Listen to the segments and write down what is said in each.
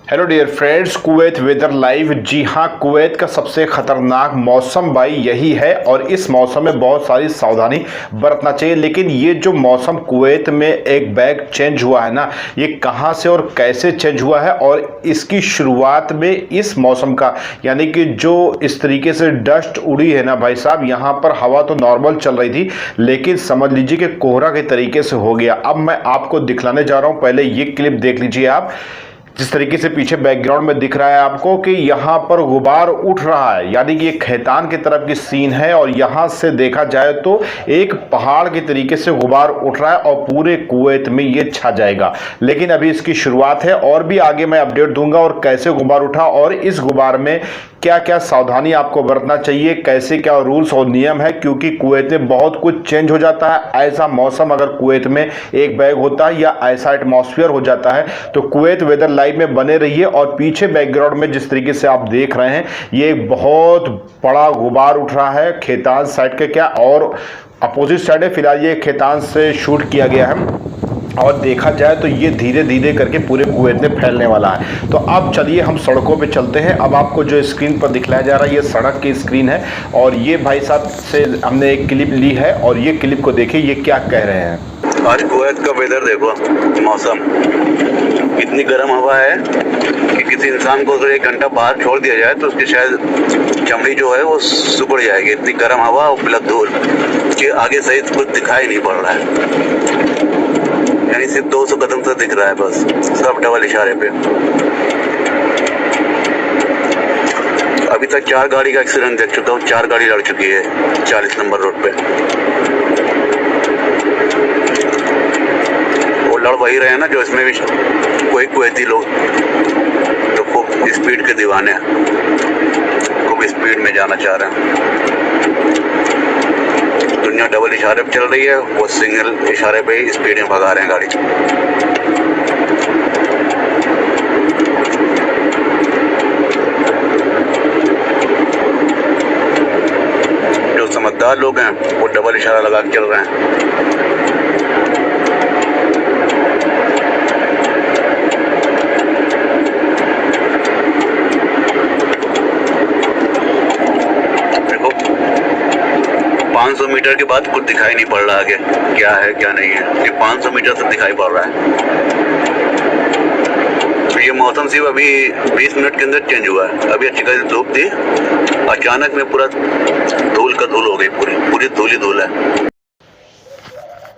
Hello dear friends, Kuwait weather live. जी हाँ, Kuwait का सबसे खतरनाक मौसम भाई यही है और इस मौसम में बहुत सारी सावधानी बरतना चाहिए। लेकिन ये जो मौसम कुवैत में एक बैग चेंज हुआ है ना, ये कहाँ से और कैसे चेंज हुआ है और इसकी शुरुआत में इस मौसम का यानी कि जो इस तरीके से डस्ट उड़ी है ना भाई साहब, यहाँ पर हवा तो नॉर्मल चल रही थी लेकिन समझ लीजिए कि कोहरा के तरीके से हो गया। अब मैं आपको दिखलाने जा रहा हूँ, पहले ये क्लिप देख लीजिए आप। जिस तरीके से पीछे बैकग्राउंड में दिख रहा है आपको कि यहाँ पर गुबार उठ रहा है, यानी कि ये खैतान की तरफ की सीन है और यहाँ से देखा जाए तो एक पहाड़ के तरीके से गुबार उठ रहा है और पूरे कुवैत में ये छा जाएगा। लेकिन अभी इसकी शुरुआत है और भी आगे मैं अपडेट दूंगा और कैसे गुबार उठा और इस गुबार में क्या क्या सावधानी आपको बरतना चाहिए, कैसे क्या रूल्स और नियम है, क्योंकि कुवैत में बहुत कुछ चेंज हो जाता है। ऐसा मौसम अगर कुवैत में एक बैग होता है या ऐसा एटमॉस्फेयर हो जाता है तो कुवैत वेदर लाइव में बने रहिए। और पीछे बैकग्राउंड में जिस तरीके से आप देख रहे हैं, ये बहुत बड़ा गुबार उठ रहा है खैतान साइड के, क्या और अपोजिट साइड है। फिलहाल ये खैतान से शूट किया गया है और देखा जाए तो ये धीरे धीरे करके पूरे कुवैत में फैलने वाला है। तो अब चलिए हम सड़कों पे चलते हैं। अब आपको जो स्क्रीन पर दिखलाया जा रहा है ये सड़क की स्क्रीन है और ये भाई साहब से हमने एक क्लिप ली है और ये क्लिप को देखिए ये क्या कह रहे हैं। आज कुवैत का वेदर देखो, मौसम इतनी गर्म हवा है कि किसी इंसान को अगर 1 घंटा बाहर छोड़ दिया जाए तो उसकी शायद चमड़ी जो है वो सुकड़ जाएगी। इतनी गर्म हवा और प्लस धूल कि आगे सही कुछ दिखाई नहीं पड़ रहा है, यानी सिर्फ 200 कदम से दिख रहा है बस, सब डबल इशारे पे। अभी तक 4 गाड़ी का एक्सीडेंट देख चुका हूँ, 4 गाड़ी लड़ चुकी है 40 नंबर रोड पे। वो लड़ वही रहे हैं ना जो इसमें भी कोई कुवैती लोग तो खूब स्पीड के दीवाने हैं, खूब स्पीड में जाना चाह रहे हैं। दुनिया डबल इशारे पे चल रही है, वो सिंगल इशारे पे ही स्पीड में भगा रहे हैं गाड़ी। जो समझदार लोग हैं वो डबल इशारा लगा के चल रहे हैं। देखो 500 मीटर के बाद कुछ दिखाई नहीं पड़ रहा आगे क्या है क्या नहीं है, ये 500 मीटर से दिखाई पड़ रहा है। तो ये मौसम सिर्फ अभी 20 मिनट के अंदर चेंज हुआ है। अभी अच्छी खासी धूप थी, अचानक में पूरा धूल का धूल हो गई, पूरी धूल ही धूल है।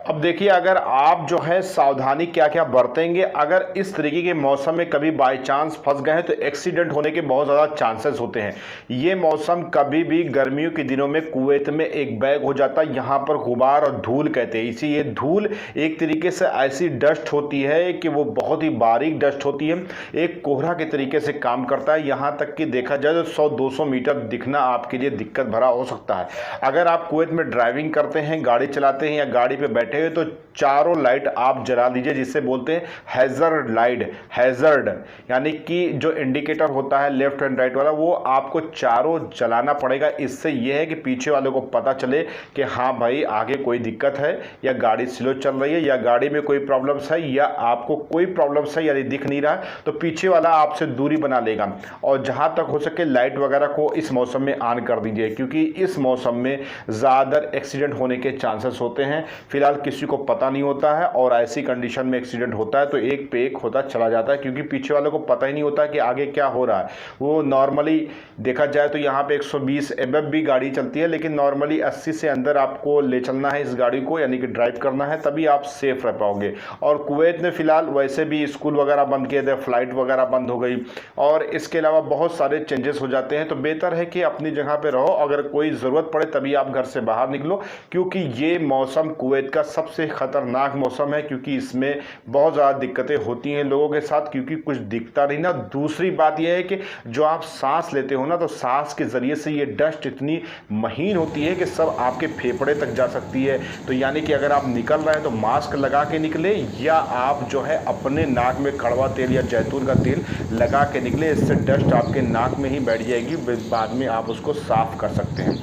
अब देखिए, अगर आप जो है सावधानी क्या क्या बरतेंगे, अगर इस तरीके के मौसम में कभी बाय चांस फंस गए हैं तो एक्सीडेंट होने के बहुत ज़्यादा चांसेस होते हैं। ये मौसम कभी भी गर्मियों के दिनों में कुवैत में एक बैग हो जाता है, यहाँ पर गुबार और धूल कहते हैं इसी। ये धूल एक तरीके से ऐसी डस्ट होती है कि वो बहुत ही बारीक डस्ट होती है, एक कोहरा के तरीके से काम करता है। यहाँ तक कि देखा जाए तो 100-200 मीटर दिखना आपके लिए दिक्कत भरा हो सकता है। अगर आप कुवैत में ड्राइविंग करते हैं, गाड़ी चलाते हैं या गाड़ी पर बैठे तो चारों लाइट आप जला दीजिए, जिससे बोलते हैं हैजर्ड लाइट। हैजर्ड यानी कि जो इंडिकेटर होता है लेफ्ट एंड राइट वाला, वो आपको चारों जलाना पड़ेगा। इससे यह है कि पीछे वाले को पता चले कि हाँ भाई आगे कोई दिक्कत है, या गाड़ी स्लो चल रही है, या गाड़ी में कोई प्रॉब्लम्स है, या आपको कोई प्रॉब्लम्स है यानी दिख नहीं रहा है, तो पीछे वाला आपसे दूरी बना लेगा। और जहां तक हो सके लाइट वगैरह को इस मौसम में ऑन कर दीजिए, क्योंकि इस मौसम में ज़्यादा एक्सीडेंट होने के चांसेस होते हैं। फिलहाल किसी को पता नहीं होता है और ऐसी कंडीशन में एक्सीडेंट होता है तो एक पे एक होता चला जाता है, क्योंकि पीछे वालों को पता ही नहीं होता कि आगे क्या हो रहा है। वो नॉर्मली देखा जाए तो यहाँ पे 120 एमएफ भी गाड़ी चलती है, लेकिन नॉर्मली 80 से अंदर आपको ले चलना है इस गाड़ी को, यानी कि ड्राइव करना है, तभी आप सेफ रह पाओगे। और कुवैत ने फिलहाल वैसे भी स्कूल वगैरह बंद किए थे, फ्लाइट वगैरह बंद हो गई और इसके अलावा बहुत सारे चेंजेस हो जाते हैं। तो बेहतर है कि अपनी जगह पर रहो, अगर कोई ज़रूरत पड़े तभी आप घर से बाहर निकलो, क्योंकि ये मौसम कुवैत का सबसे खतरनाक मौसम है, क्योंकि इसमें बहुत ज़्यादा दिक्कतें होती हैं लोगों के साथ, क्योंकि कुछ दिखता नहीं ना। दूसरी बात यह है कि जो आप सांस लेते हो ना, तो सांस के ज़रिए से ये डस्ट इतनी महीन होती है कि सब आपके फेफड़े तक जा सकती है। तो यानी कि अगर आप निकल रहे हैं तो मास्क लगा के निकले, या आप जो है अपने नाक में कड़वा तेल या जैतून का तेल लगा के निकले। इससे डस्ट आपके नाक में ही बैठ जाएगी, बाद में आप उसको साफ़ कर सकते हैं।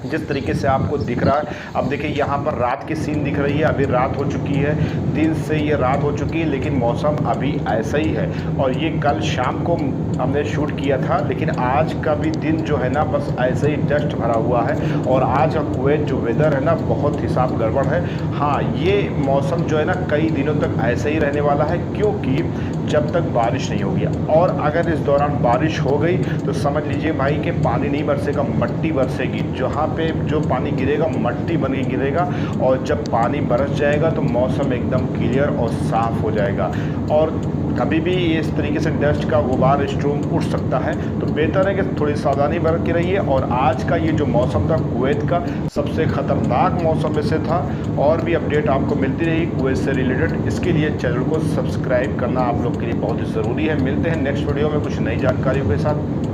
जिस तरीके से आपको दिख रहा है। अब देखिए यहाँ पर रात की सीन दिख रही है, अभी रात हो चुकी है, दिन से ये रात हो चुकी है, लेकिन मौसम अभी ऐसा ही है। और ये कल शाम को हमने शूट किया था, लेकिन आज का भी दिन जो है ना बस ऐसे ही डस्ट भरा हुआ है। और आज का कुवैत जो वेदर है ना बहुत हिसाब गड़बड़ है। हाँ, ये मौसम जो है ना कई दिनों तक ऐसे ही रहने वाला है, क्योंकि जब तक बारिश नहीं होगी। और अगर इस दौरान बारिश हो गई तो समझ लीजिए भाई कि पानी नहीं बरसेगा, मट्टी बरसेगी। जहाँ पे जो पानी गिरेगा मट्टी बन के गिरेगा, और जब पानी बरस जाएगा तो मौसम एकदम क्लियर और साफ़ हो जाएगा। और कभी भी इस तरीके से डस्ट का गुबार स्ट्रोम उठ सकता है, तो बेहतर है कि थोड़ी सावधानी बरत के रहिए। और आज का ये जो मौसम था कुवैत का सबसे ख़तरनाक मौसम में से था। और भी अपडेट आपको मिलती रही कुवैत से रिलेटेड, इसके लिए चैनल को सब्सक्राइब करना आप लोग के लिए बहुत ही ज़रूरी है। मिलते हैं नेक्स्ट वीडियो में कुछ नई जानकारियों के साथ।